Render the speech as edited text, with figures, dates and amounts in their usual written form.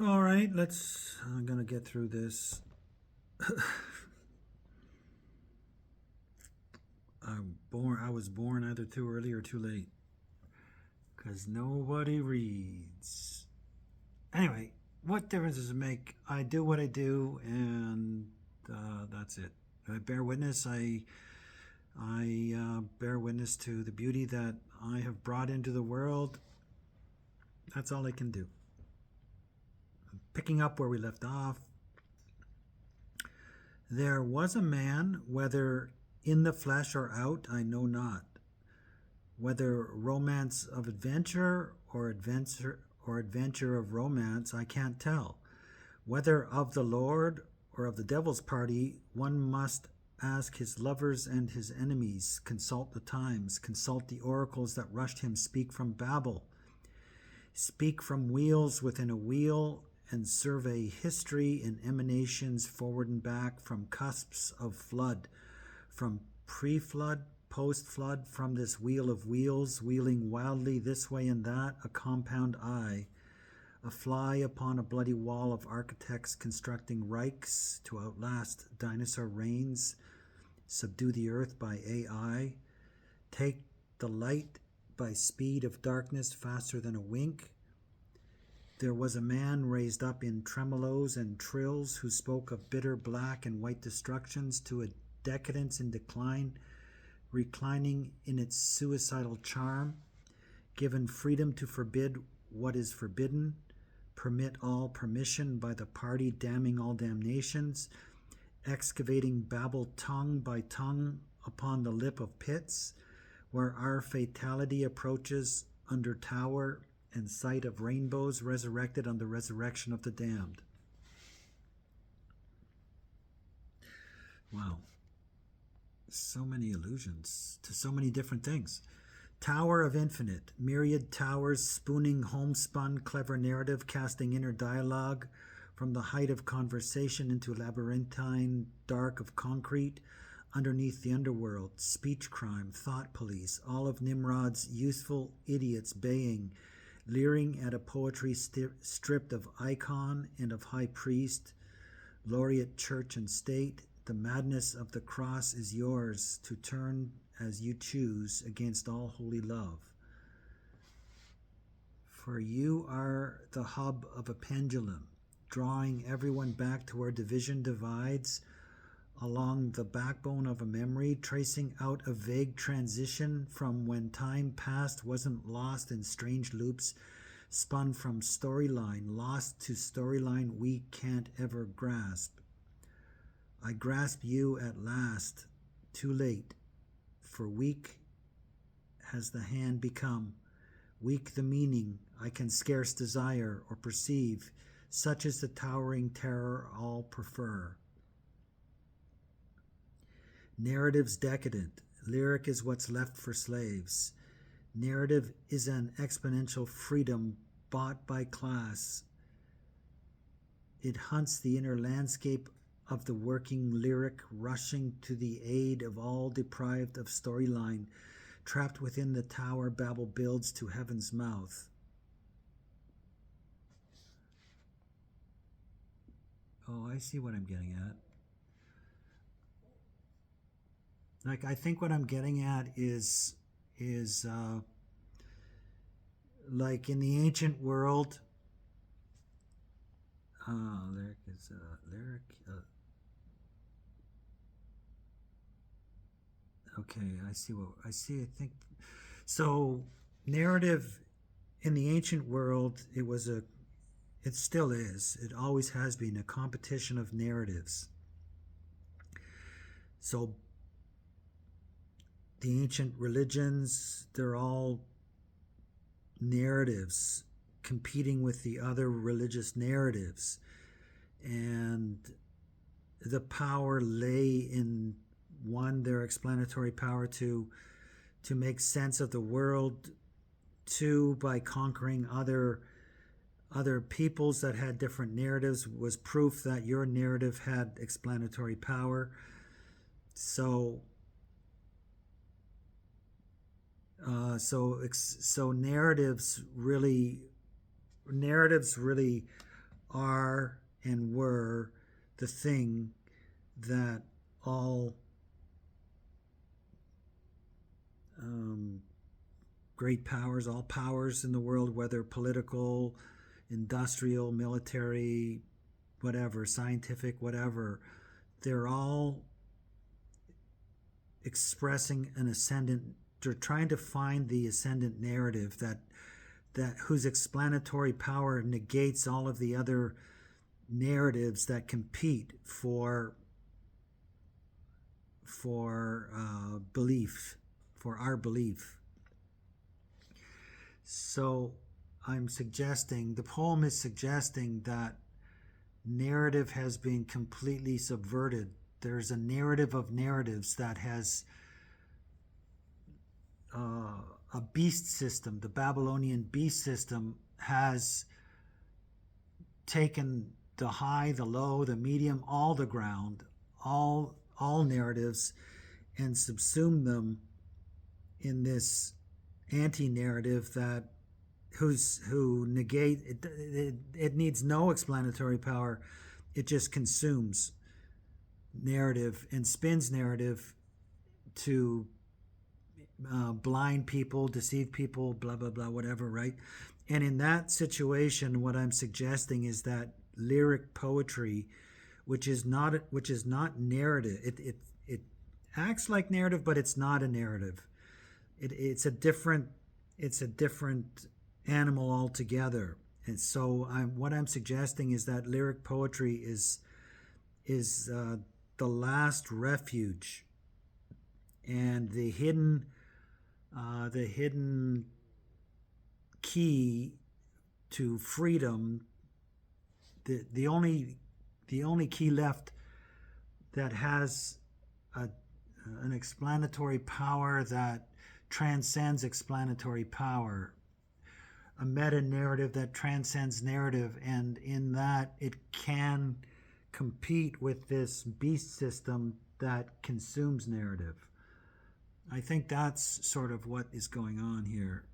All right, I'm gonna get through this. I was born either too early or too late, cause nobody reads. Anyway, what difference does it make? I do what I do, and that's it. I bear witness. I bear witness to the beauty that I have brought into the world. That's all I can do. Picking up where we left off, there was a man, whether in the flesh or out, I know not. Whether romance of adventure of romance, I can't tell. Whether of the Lord or of the devil's party, one must ask his lovers and his enemies, consult the times, consult the oracles that rushed him, speak from Babel, speak from wheels within a wheel, and survey history in emanations forward and back, from cusps of flood, from pre-flood, post-flood, from this wheel of wheels, wheeling wildly this way and that, a compound eye, a fly upon a bloody wall of architects constructing Reichs to outlast dinosaur reigns, subdue the earth by AI, take the light by speed of darkness faster than a wink. There was a man raised up in tremolos and trills who spoke of bitter black and white destructions to a decadence in decline, reclining in its suicidal charm, given freedom to forbid what is forbidden, permit all permission by the party damning all damnations, excavating Babel tongue by tongue upon the lip of pits, where our fatality approaches under tower and sight of rainbows resurrected on the resurrection of the damned. Wow. So many allusions to so many different things. Tower of Infinite, myriad towers spooning homespun clever narrative, casting inner dialogue from the height of conversation into labyrinthine dark of concrete, underneath the underworld, speech crime, thought police, all of Nimrod's useful idiots baying, leering at a poetry stripped of icon and of high priest, laureate church and state. The madness of the cross is yours to turn as you choose against all holy love. For you are the hub of a pendulum, drawing everyone back to where division divides, along the backbone of a memory, tracing out a vague transition from when time past wasn't lost in strange loops, spun from storyline, lost to storyline we can't ever grasp. I grasp you at last, too late, for weak has the hand become, weak the meaning I can scarce desire or perceive, such is the towering terror all prefer. Narrative's decadent, lyric is what's left for slaves. Narrative is an exponential freedom bought by class. It hunts the inner landscape of the working lyric, rushing to the aid of all deprived of storyline, trapped within the tower Babel builds to heaven's mouth. Oh, I see what I'm getting at. Like, I think what I'm getting at is like in the ancient world, lyric is lyric. Okay, I see what I see. I think so. Narrative in the ancient world, it still is. It always has been a competition of narratives. So the ancient religions, they're all narratives competing with the other religious narratives, and the power lay in one, their explanatory power to make sense of the world, two, by conquering other peoples that had different narratives, was proof that your narrative had explanatory power. So narratives really are and were the thing that all great powers, all powers in the world, whether political, industrial, military, whatever, scientific, whatever, they're all expressing an ascendant. They're trying to find the ascendant narrative that whose explanatory power negates all of the other narratives that compete for belief, for our belief. So the poem is suggesting that narrative has been completely subverted. There's a narrative of narratives that has a beast system. The Babylonian beast system has taken the high, the low, the medium, all the ground, all narratives, and subsumed them in this anti-narrative that who negate it. It needs no explanatory power. It just consumes narrative and spins narrative to blind people, deceive people, blah blah blah, whatever, right? And in that situation, what I'm suggesting is that lyric poetry, which is not narrative, it acts like narrative, but it's not a narrative. It's a different animal altogether. And so what I'm suggesting is that lyric poetry is the last refuge, and the hidden key to freedom. The only key left that has an explanatory power that transcends explanatory power, a meta narrative that transcends narrative, and in that it can compete with this beast system that consumes narrative. I think that's sort of what is going on here.